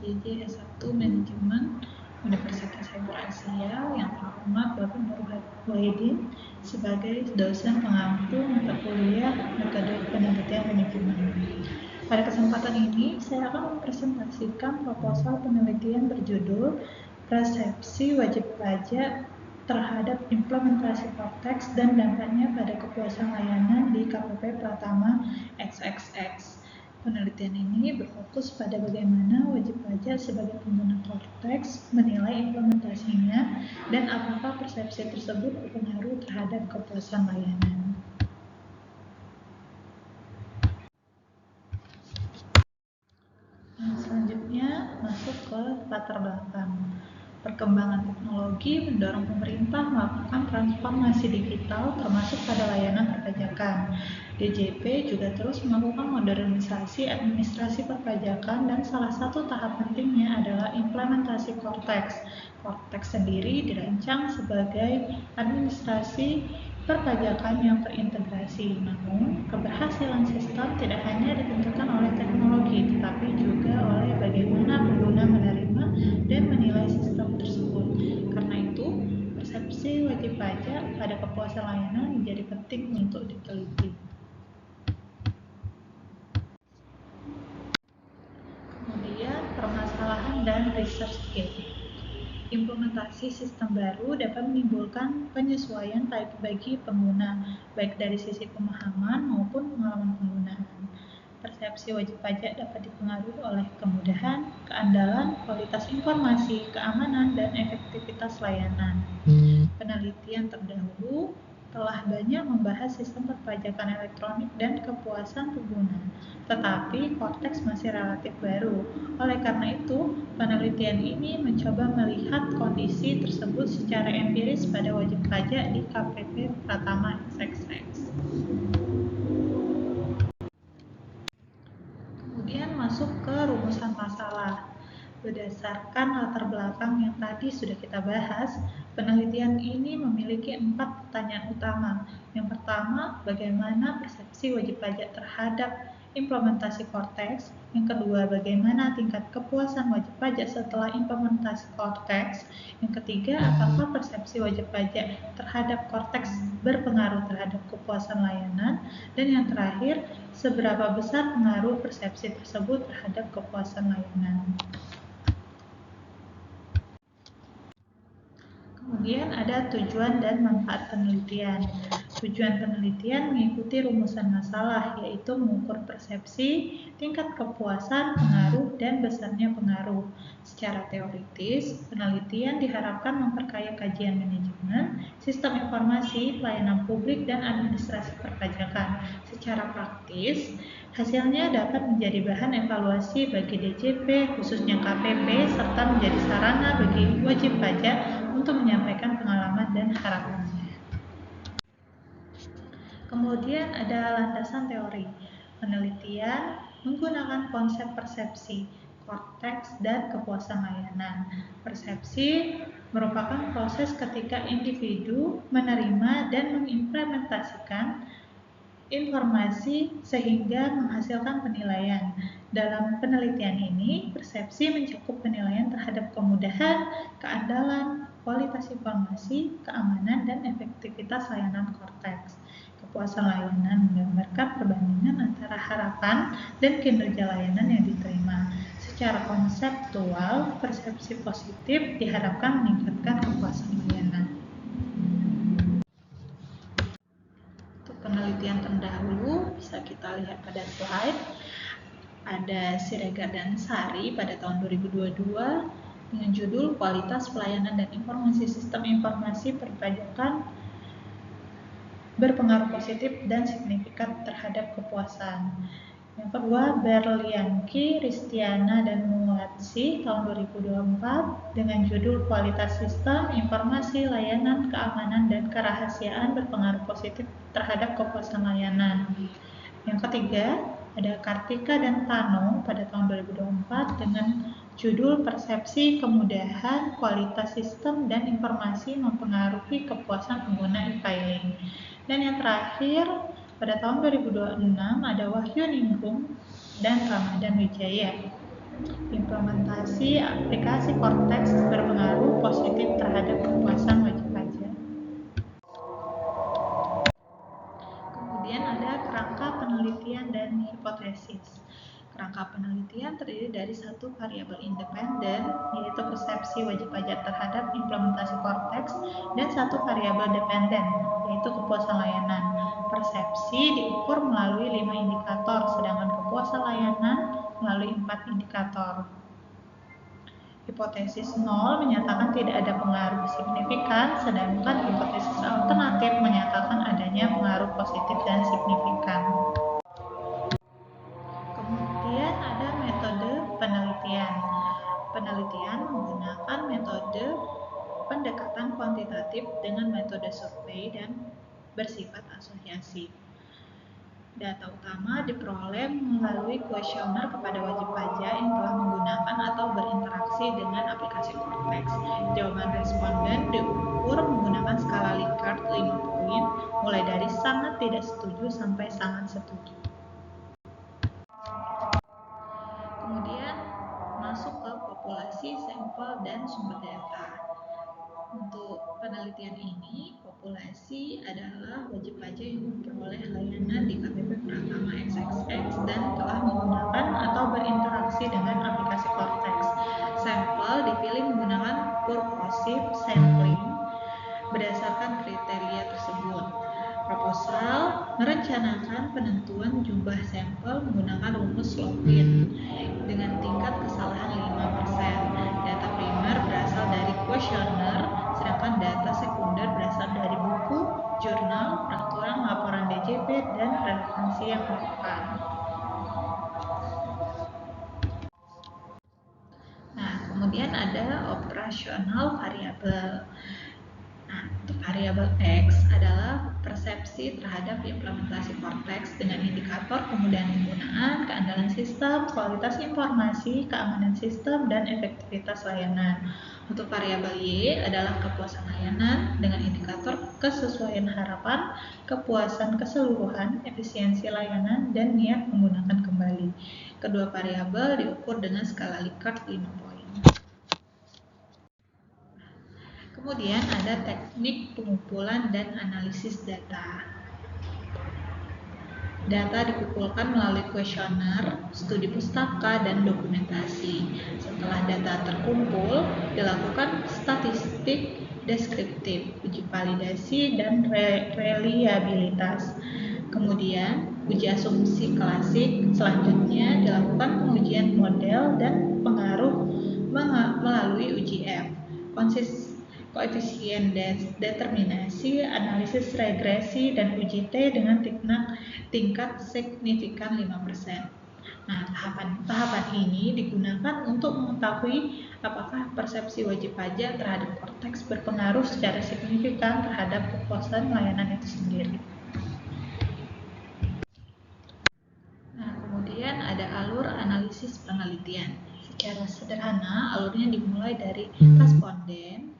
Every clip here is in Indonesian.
PJJ S1 Manajemen Universitas Saiful Asia yang terhormat Bapak Nur Wahidin sebagai dosen pengampu mata kuliah metode penelitian manajemen. Pada kesempatan ini, saya akan mempresentasikan proposal penelitian berjudul Persepsi Wajib Pajak terhadap Implementasi Cortex dan Dampaknya pada Kepuasan Layanan di KPP Pratama XXX. Penelitian ini berfokus pada bagaimana wajib pajak sebagai pengguna Cortex menilai implementasinya dan apakah persepsi tersebut berpengaruh terhadap kepuasan layanan. Selanjutnya masuk ke latar belakang. Perkembangan teknologi mendorong pemerintah melakukan transformasi digital termasuk pada layanan perpajakan. DJP juga terus melakukan modernisasi administrasi perpajakan dan salah satu tahap pentingnya adalah implementasi Cortex. Cortex sendiri dirancang sebagai administrasi perpajakan yang terintegrasi, namun keberhasilan sistem tidak hanya ditentukan oleh teknologi, tetapi juga oleh bagaimana pengguna menerima dan menilai sistem tersebut. Karena itu, persepsi wajib pajak pada kepuasan layanan menjadi penting untuk diteliti. Kemudian, permasalahan dan research gap. Implementasi sistem baru dapat menimbulkan penyesuaian bagi pengguna, baik dari sisi pemahaman maupun pengalaman penggunaan. Persepsi wajib pajak dapat dipengaruhi oleh kemudahan, keandalan, kualitas informasi, keamanan, dan efektivitas layanan. Penelitian terdahulu telah banyak membahas sistem perpajakan elektronik dan kepuasan pengguna, tetapi Cortex masih relatif baru. Oleh karena itu, penelitian ini mencoba melihat kondisi tersebut secara empiris pada wajib pajak di KPP Pratama XXX. Kemudian masuk ke rumusan masalah. Berdasarkan latar belakang yang tadi sudah kita bahas, penelitian ini memiliki 4 pertanyaan utama. Yang pertama, bagaimana persepsi wajib pajak terhadap implementasi Cortex? Yang kedua, bagaimana tingkat kepuasan wajib pajak setelah implementasi Cortex? Yang ketiga, apakah persepsi wajib pajak terhadap Cortex berpengaruh terhadap kepuasan layanan? Dan yang terakhir, seberapa besar pengaruh persepsi tersebut terhadap kepuasan layanan? Kemudian ada tujuan dan manfaat penelitian. Tujuan penelitian mengikuti rumusan masalah, yaitu mengukur persepsi, tingkat kepuasan, pengaruh, dan besarnya pengaruh. Secara teoritis, penelitian diharapkan memperkaya kajian manajemen, sistem informasi, pelayanan publik, dan administrasi perpajakan. Secara praktis, hasilnya dapat menjadi bahan evaluasi bagi DJP, khususnya KPP, serta menjadi sarana bagi wajib pajak untuk menyampaikan pengalaman dan harapannya. Kemudian ada landasan teori. Penelitian menggunakan konsep persepsi, Cortex, dan kepuasan layanan. Persepsi merupakan proses ketika individu menerima dan mengimplementasikan informasi sehingga menghasilkan penilaian. Dalam penelitian ini, persepsi mencakup penilaian terhadap kemudahan, keandalan, kualitas informasi, keamanan, dan efektivitas layanan Cortex. Kepuasan layanan menggambarkan perbandingan antara harapan dan kinerja layanan yang diterima. Secara konseptual, persepsi positif diharapkan meningkatkan kepuasan layanan. Penelitian terdahulu bisa kita lihat pada slide. Ada Siregar dan Sari pada tahun 2022 dengan judul Kualitas Pelayanan dan Informasi Sistem Informasi Perpajakan Berpengaruh Positif dan Signifikan Terhadap Kepuasan. Yang kedua, Berlianki, Ristiana, dan Muatsi tahun 2024 dengan judul Kualitas Sistem, Informasi, Layanan, Keamanan, dan Kerahasiaan Berpengaruh Positif Terhadap Kepuasan Layanan. Yang ketiga, ada Kartika dan Tano pada tahun 2024 dengan judul Persepsi, Kemudahan, Kualitas Sistem, dan Informasi Mempengaruhi Kepuasan Pengguna e-filing. Dan yang terakhir, pada tahun 2026 ada Wahyu Ningrum dan Ramadan Wijaya. Implementasi aplikasi Cortex berpengaruh positif terhadap kepuasan wajib pajak. Kemudian ada kerangka penelitian dan hipotesis. Kerangka penelitian terdiri dari satu variabel independen, yaitu persepsi wajib pajak terhadap implementasi Cortex, dan satu variabel dependen, yaitu kepuasan layanan. Persepsi diukur melalui 5 indikator, sedangkan kepuasan layanan melalui 4 indikator. Hipotesis 0 menyatakan tidak ada pengaruh signifikan, sedangkan hipotesis alternatif menyatakan adanya pengaruh positif dan signifikan. Kemudian ada metode penelitian. Penelitian menggunakan metode pendekatan kuantitatif dengan metode survei dan bersifat asosiasi. Data utama diperoleh melalui kuesioner kepada wajib pajak yang telah menggunakan atau berinteraksi dengan aplikasi Cortex. Jawaban responden diukur menggunakan skala Likert 5 poin, mulai dari sangat tidak setuju sampai sangat setuju. Kemudian masuk ke populasi, sampel, dan sumber data. Untuk penelitian ini, populasi adalah wajib pajak yang memperoleh layanan di KPP Pratama XXX dan telah menggunakan atau berinteraksi dengan aplikasi Cortex. Sampel dipilih menggunakan purposive sampling berdasarkan kriteria tersebut. Proposal merencanakan penentuan jumlah sampel menggunakan rumus Lopin dengan tingkat kesalahan 5%. Data primer berasal dari kuesioner, sedangkan data sekunder berasal dari buku, jurnal, peraturan laporan DJP, dan relevansi yang relevan. Nah, kemudian ada operasional variabel. Nah, untuk variabel X adalah persepsi terhadap implementasi Cortex dengan indikator kemudahan penggunaan, keandalan sistem, kualitas informasi, keamanan sistem, dan efektivitas layanan. Untuk variabel Y adalah kepuasan layanan dengan indikator kesesuaian harapan, kepuasan keseluruhan, efisiensi layanan, dan niat menggunakan kembali. Kedua variabel diukur dengan skala Likert 5 poin. Kemudian ada teknik pengumpulan dan analisis data. Data dikumpulkan melalui kuesioner, studi pustaka, dan dokumentasi. Setelah data terkumpul, dilakukan statistik deskriptif, uji validasi, dan reliabilitas. Kemudian, uji asumsi klasik. Selanjutnya, dilakukan pengujian model dan pengaruh melalui uji F. Koefisien determinasi, analisis regresi, dan uji T dengan tingkat signifikan 5%. Nah, tahapan ini digunakan untuk mengetahui apakah persepsi wajib pajak terhadap Cortex berpengaruh secara signifikan terhadap kepuasan layanan itu sendiri. Nah, kemudian ada alur analisis penelitian. Secara sederhana, alurnya dimulai dari responden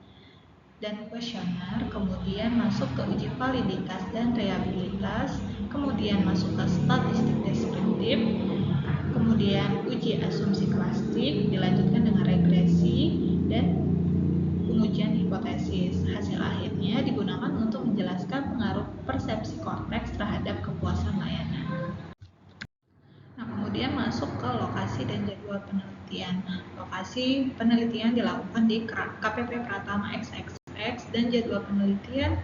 dan kuesioner, kemudian masuk ke uji validitas dan reliabilitas, kemudian masuk ke statistik deskriptif, kemudian uji asumsi klasik, dilanjutkan dengan regresi, dan pengujian hipotesis. Hasil akhirnya digunakan untuk menjelaskan pengaruh persepsi Cortex terhadap kepuasan layanan. Nah, kemudian masuk ke lokasi dan jadwal penelitian. Lokasi penelitian dilakukan di KPP Pratama XXX dan jadwal penelitian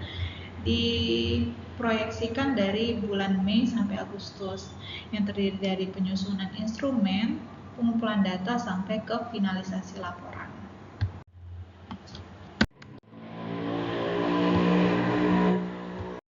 diproyeksikan dari bulan Mei sampai Agustus, yang terdiri dari penyusunan instrumen, pengumpulan data, sampai ke finalisasi laporan.